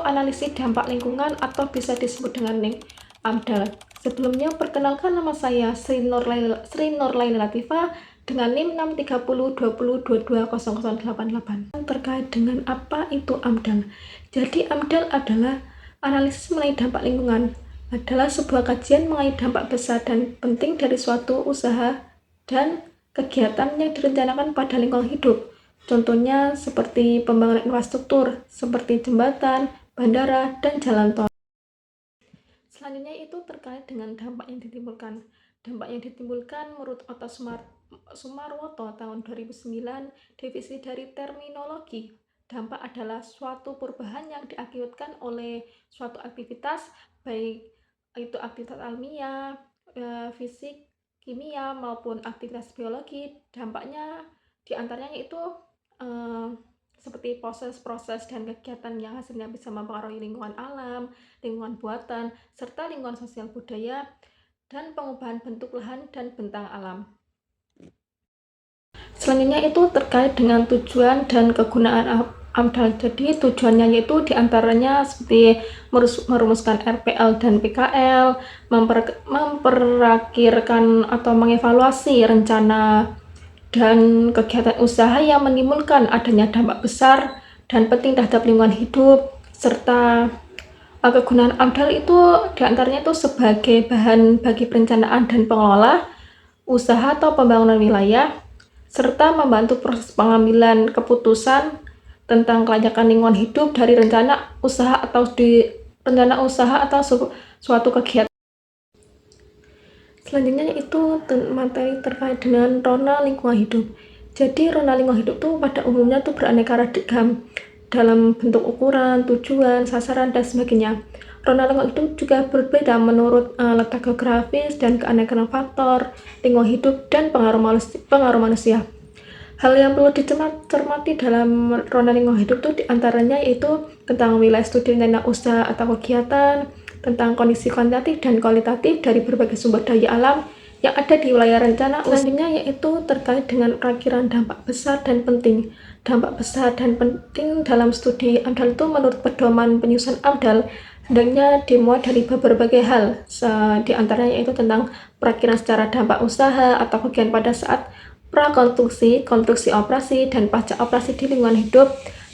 analisis dampak lingkungan atau bisa disebut dengan AMDAL. Sebelumnya perkenalkan, nama saya Sri Nurlaini Latifah dengan NIM 63020220088. Terkait dengan apa itu AMDAL. Jadi AMDAL adalah analisis mengenai dampak lingkungan, adalah sebuah kajian mengenai dampak besar dan penting dari suatu usaha dan kegiatan yang direncanakan pada lingkungan hidup. Contohnya seperti pembangunan infrastruktur, seperti jembatan, bandara, dan jalan tol. Selanjutnya itu terkait dengan dampak yang ditimbulkan. Dampak yang ditimbulkan menurut Otto Sumarwoto tahun 2009, definisi dari terminologi dampak adalah suatu perubahan yang diakibatkan oleh suatu aktivitas, baik itu aktivitas alamiah, fisik, kimia, maupun aktivitas biologi. Dampaknya diantaranya itu seperti proses-proses dan kegiatan yang hasilnya bisa mempengaruhi lingkungan alam, lingkungan buatan, serta lingkungan sosial budaya, dan pengubahan bentuk lahan dan bentang alam. Selanjutnya itu terkait dengan tujuan dan kegunaan AMDAL. Jadi tujuannya yaitu diantaranya seperti merumuskan RPL dan PKL, memperakirkan atau mengevaluasi rencana dan kegiatan usaha yang menimbulkan adanya dampak besar dan penting terhadap lingkungan hidup, serta kegunaan AMDAL itu diantaranya itu sebagai bahan bagi perencanaan dan pengelola usaha atau pembangunan wilayah, serta membantu proses pengambilan keputusan tentang kelayakan lingkungan hidup dari rencana usaha atau suatu kegiatan. Selanjutnya yaitu materi terkait dengan rona lingkungan hidup. Jadi rona lingkungan hidup itu pada umumnya tuh beraneka ragam dalam bentuk ukuran, tujuan, sasaran, dan sebagainya. Rona lingkungan hidup juga berbeda menurut letak geografis dan keanekaragaman faktor lingkungan hidup dan pengaruh manusia. Hal yang perlu dicermati dalam rona lingkungan hidup itu diantaranya yaitu tentang wilayah studi rencana usaha atau kegiatan, tentang kondisi kuantitatif dan kualitatif dari berbagai sumber daya alam yang ada di wilayah rencana. Selanjutnya yaitu terkait dengan perakiran dampak besar dan penting. Dampak besar dan penting dalam studi AMDAL itu menurut pedoman penyusunan AMDAL hendaknya dimuat dari berbagai hal, di antaranya yaitu tentang perakiran secara dampak usaha atau kegiatan pada saat prakonstruksi, konstruksi operasi, dan pasca operasi di lingkungan hidup,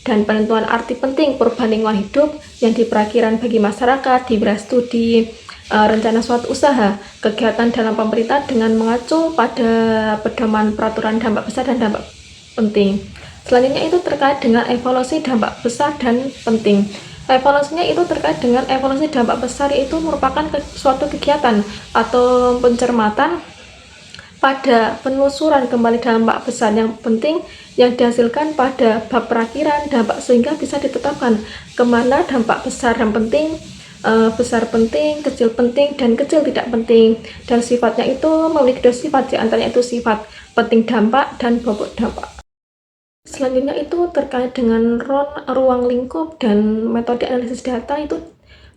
dan penentuan arti penting perubahan lingkungan hidup yang diperkirakan bagi masyarakat di wilayah studi rencana suatu usaha, kegiatan dalam pemerintah dengan mengacu pada pedoman peraturan dampak besar dan dampak penting. Selanjutnya itu terkait dengan evaluasi dampak besar dan penting. Evaluasinya itu terkait dengan evaluasi dampak besar, yaitu merupakan suatu kegiatan atau pencermatan pada penelusuran kembali dampak besar yang penting yang dihasilkan pada bab perakiran dampak sehingga bisa ditetapkan kemana dampak besar dan penting, besar penting, kecil penting, dan kecil tidak penting, dan sifatnya itu memiliki dua sifat, diantaranya itu sifat penting dampak dan bobot dampak. Selanjutnya itu terkait dengan ruang lingkup dan metode analisis data itu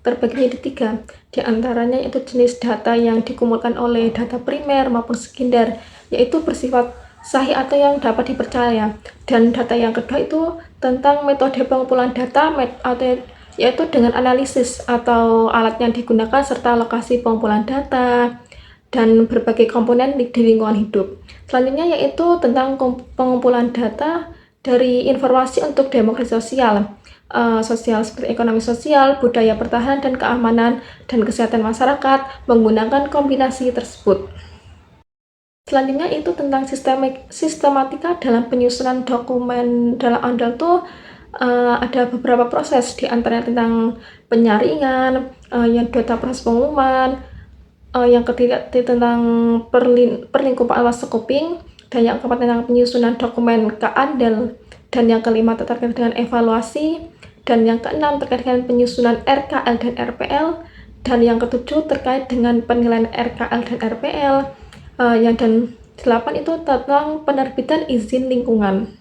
terbagi menjadi 3, di antaranya yaitu jenis data yang dikumpulkan oleh data primer maupun sekunder, yaitu bersifat sahih atau yang dapat dipercaya, dan data yang kedua itu tentang metode pengumpulan data yaitu dengan analisis atau alat yang digunakan serta lokasi pengumpulan data dan berbagai komponen di lingkungan hidup. Selanjutnya yaitu tentang pengumpulan data dari informasi untuk demokrasi sosial seperti ekonomi sosial, budaya pertahanan dan keamanan, dan kesehatan masyarakat menggunakan kombinasi tersebut. Selanjutnya itu tentang sistematika dalam penyusunan dokumen dalam AMDAL itu ada beberapa proses, diantaranya tentang penyaringan, yang kedua proses pengumuman, yang ketiga tentang perlingkupan atau scoping, dan yang keempat tentang penyusunan dokumen KAMDAL, dan yang kelima terkait dengan evaluasi, dan yang keenam terkait dengan penyusunan RKL dan RPL, dan yang ketujuh terkait dengan penilaian RKL dan RPL, dan 8 itu tentang penerbitan izin lingkungan.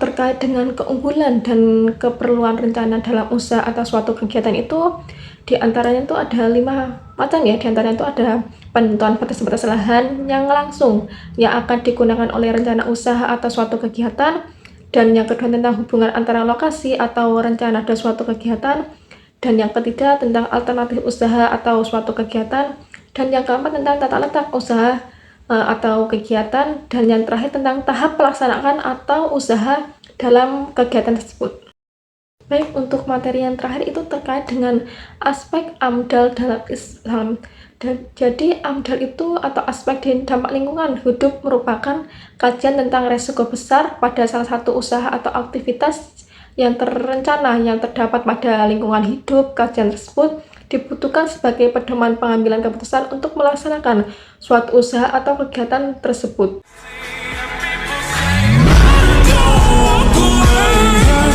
Terkait dengan keunggulan dan keperluan rencana dalam usaha atau suatu kegiatan itu diantaranya itu ada 5 macam ya, diantaranya itu ada penentuan batas lahan yang langsung yang akan digunakan oleh rencana usaha atau suatu kegiatan, Dan yang kedua tentang hubungan antara lokasi atau rencana dan suatu kegiatan. Dan yang ketiga tentang alternatif usaha atau suatu kegiatan. Dan yang keempat tentang tata letak usaha atau kegiatan. Dan yang terakhir tentang tahap pelaksanaan atau usaha dalam kegiatan tersebut. Baik, untuk materi yang terakhir itu terkait dengan aspek AMDAL dalam Islam. Jadi AMDAL itu atau aspek dampak lingkungan hidup merupakan kajian tentang resiko besar pada salah satu usaha atau aktivitas yang terencana yang terdapat pada lingkungan hidup. Kajian tersebut dibutuhkan sebagai pedoman pengambilan keputusan untuk melaksanakan suatu usaha atau kegiatan tersebut.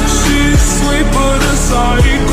She's sweet but a psycho.